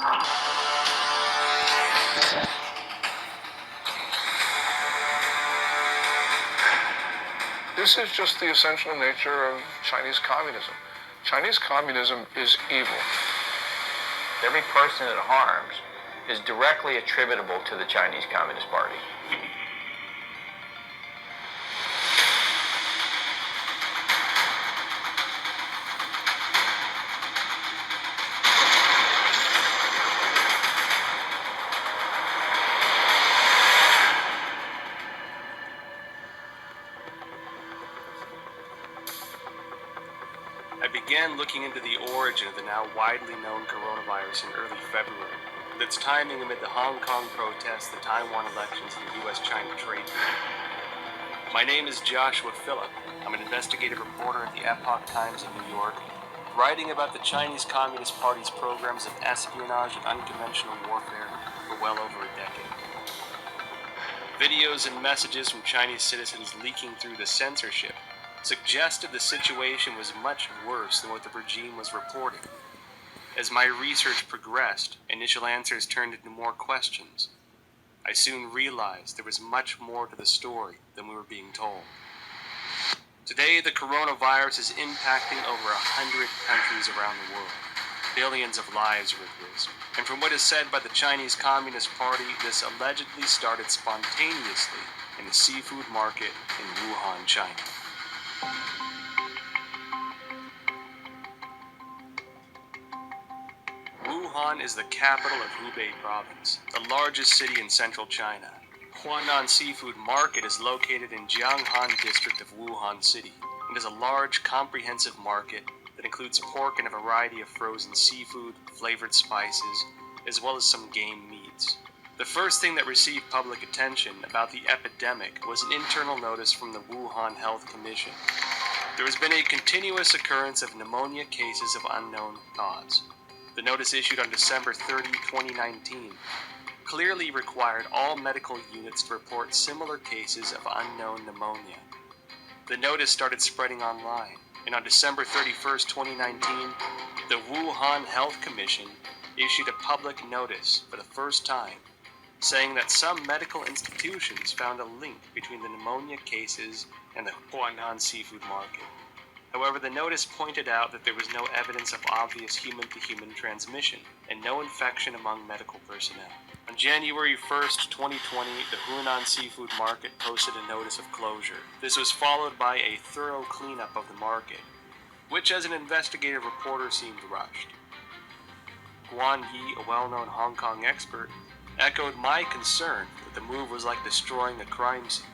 This is just the essential nature of Chinese communism. Chinese communism is evil. Every person it harms is directly attributable to the Chinese Communist Party. I began looking into the origin of the now widely known coronavirus in early February, with its timing amid the Hong Kong protests, the Taiwan elections, and the U.S.-China trade war. My name is Joshua Phillip. I'm an investigative reporter at the Epoch Times in New York, writing about the Chinese Communist Party's programs of espionage and unconventional warfare for well over a decade. Videos and messages from Chinese citizens leaking through the censorship suggested the situation was much worse than what the regime was reporting. As my research progressed, initial answers turned into more questions. I soon realized there was much more to the story than we were being told. Today, the coronavirus is impacting over 100 countries around the world. Billions of lives are at risk. And from what is said by the Chinese Communist Party, this allegedly started spontaneously in the seafood market in Wuhan, China. Wuhan is the capital of Hubei province, the largest city in central China. Huanan Seafood Market is located in Jianghan district of Wuhan City and is a large, comprehensive market that includes pork and a variety of frozen seafood, flavored spices, as well as some game meats. The first thing that received public attention about the epidemic was an internal notice from the Wuhan Health Commission. There has been a continuous occurrence of pneumonia cases of unknown cause. The notice issued on December 30, 2019, clearly required all medical units to report similar cases of unknown pneumonia. The notice started spreading online, and on December 31, 2019, the Wuhan Health Commission issued a public notice for the first time, saying that some medical institutions found a link between the pneumonia cases and the Huanan seafood market. However, the notice pointed out that there was no evidence of obvious human-to-human transmission and no infection among medical personnel. On January 1st, 2020, the Huanan seafood market posted a notice of closure. This was followed by a thorough cleanup of the market, which as an investigative reporter seemed rushed. Guan Yi, a well-known Hong Kong expert, echoed my concern that the move was like destroying a crime scene.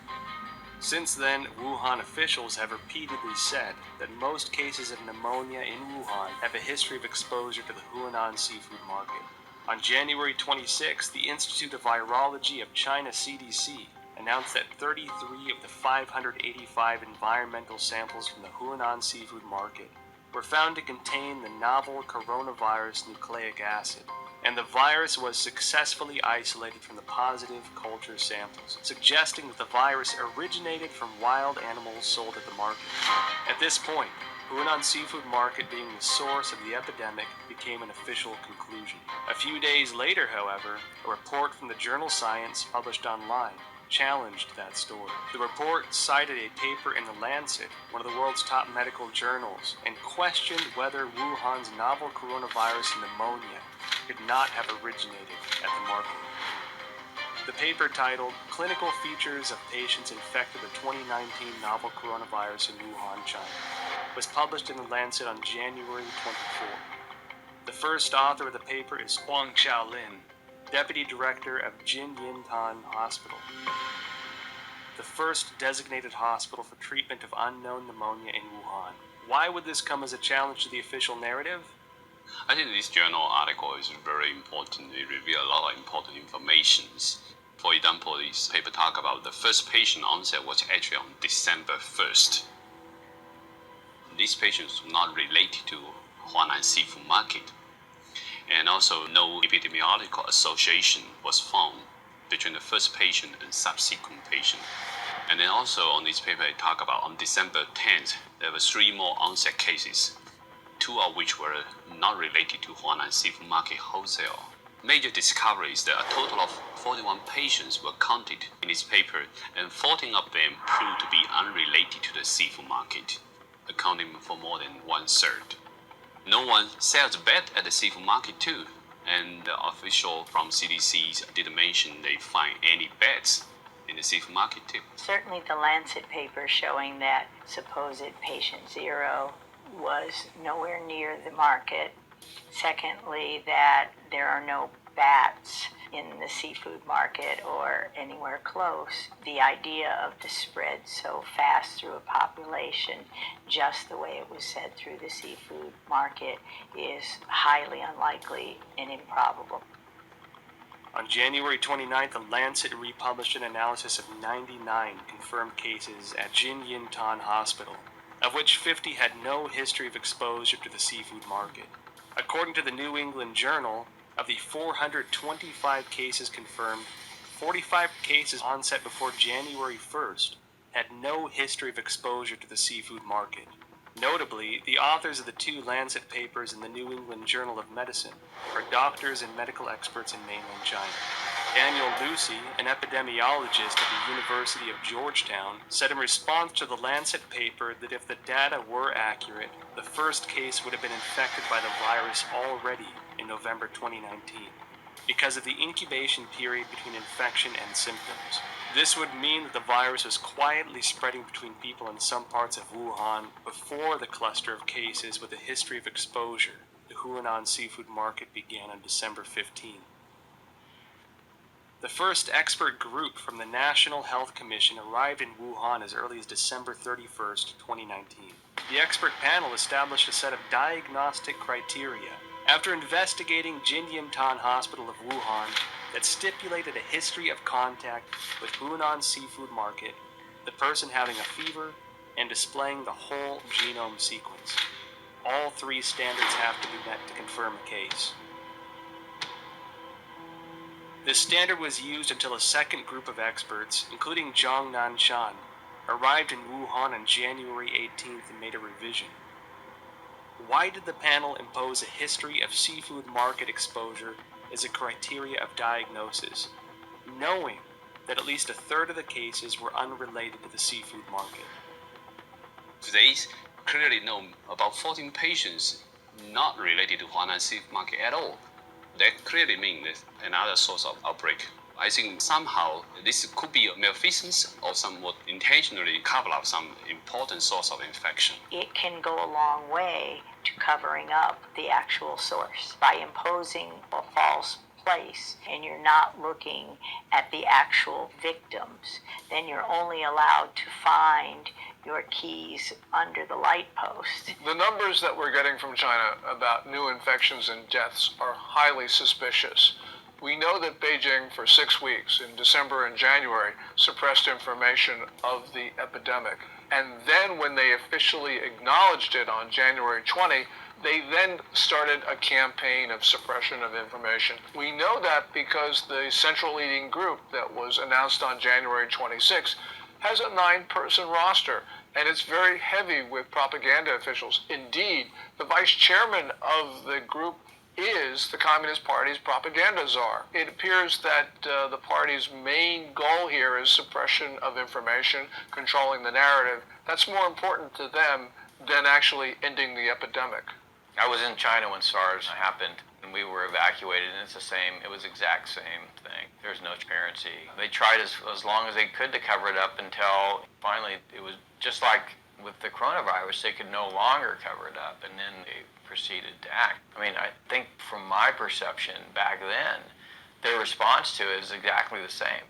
Since then, Wuhan officials have repeatedly said that most cases of pneumonia in Wuhan have a history of exposure to the Huanan seafood market. On January 26, the Institute of Virology of China CDC announced that 33 of the 585 environmental samples from the Huanan seafood market were found to contain the novel coronavirus nucleic acid, and the virus was successfully isolated from the positive culture samples, suggesting that the virus originated from wild animals sold at the market. At this point, Huanan seafood market being the source of the epidemic became an official conclusion. A few days later, however, a report from the journal Science published online challenged that story. The report cited a paper in The Lancet, one of the world's top medical journals, and questioned whether Wuhan's novel coronavirus pneumonia could not have originated at the market. The paper titled Clinical Features of Patients Infected with 2019 Novel Coronavirus in Wuhan, China was published in The Lancet on January 24. The first author of the paper is Huang Xiaolin, Deputy Director of Jinyintan Hospital, the first designated hospital for treatment of unknown pneumonia in Wuhan. Why would this come as a challenge to the official narrative? I think this journal article is very important. It reveals a lot of important information. For example, this paper talk about the first patient onset was actually on December 1st. These patients were not related to Huanan seafood market. And also no epidemiological association was found between the first patient and subsequent patient. And then also on this paper, it talk about on December 10th, there were 3 more onset cases, 2 of which were not related to Huanan seafood market wholesale. Major discovery is that a total of 41 patients were counted in this paper, and 14 of them proved to be unrelated to the seafood market, accounting for more than one-third. No one sells bet at the seafood market too, and the official from CDC didn't mention they find any bets in the seafood market too. Certainly the Lancet paper showing that supposed patient zero was nowhere near the market. Secondly, that there are no bats in the seafood market or anywhere close. The idea of the spread so fast through a population, just the way it was said through the seafood market, is highly unlikely and improbable. On January 29th, The Lancet republished an analysis of 99 confirmed cases at Jinyintan Hospital, of which 50 had no history of exposure to the seafood market. According to the New England Journal, of the 425 cases confirmed, 45 cases onset before January 1st had no history of exposure to the seafood market. Notably, the authors of the two Lancet papers in the New England Journal of Medicine are doctors and medical experts in mainland China. Daniel Lucy, an epidemiologist at the University of Georgetown, said in response to the Lancet paper that if the data were accurate, the first case would have been infected by the virus already in November 2019, because of the incubation period between infection and symptoms. This would mean that the virus was quietly spreading between people in some parts of Wuhan before the cluster of cases with a history of exposure to Huanan seafood market began on December 15. The first expert group from the National Health Commission arrived in Wuhan as early as December 31st, 2019. The expert panel established a set of diagnostic criteria after investigating Jinyintan Hospital of Wuhan that stipulated a history of contact with Huanan seafood market, the person having a fever, and displaying the whole genome sequence. All three standards have to be met to confirm a case. This standard was used until a second group of experts, including Zhang Nanshan, arrived in Wuhan on January 18th and made a revision. Why did the panel impose a history of seafood market exposure as a criteria of diagnosis, knowing that at least a third of the cases were unrelated to the seafood market? They clearly know about 14 patients not related to Huanan seafood market at all. That clearly means another source of outbreak. I think somehow this could be a malfeasance or somewhat intentionally cover up some important source of infection. It can go a long way to covering up the actual source by imposing a false place, and you're not looking at the actual victims. Then you're only allowed to find your keys under the light post. The numbers that we're getting from China about new infections and deaths are highly suspicious. We know that Beijing for 6 weeks in December and January suppressed information of the epidemic. And then when they officially acknowledged it on January 20, they then started a campaign of suppression of information. We know that because the Central Leading Group that was announced on January 26 has a 9-person roster, and it's very heavy with propaganda officials. Indeed, the vice chairman of the group is the Communist Party's propaganda czar. It appears that the party's main goal here is suppression of information, controlling the narrative. That's more important to them than actually ending the epidemic. I was in China when SARS happened, and we were evacuated, and it was the exact same thing. There's no transparency. They tried as long as they could to cover it up until finally it was just like with the coronavirus, they could no longer cover it up, and then they proceeded to act. I mean, I think from my perception back then, their response to it is exactly the same.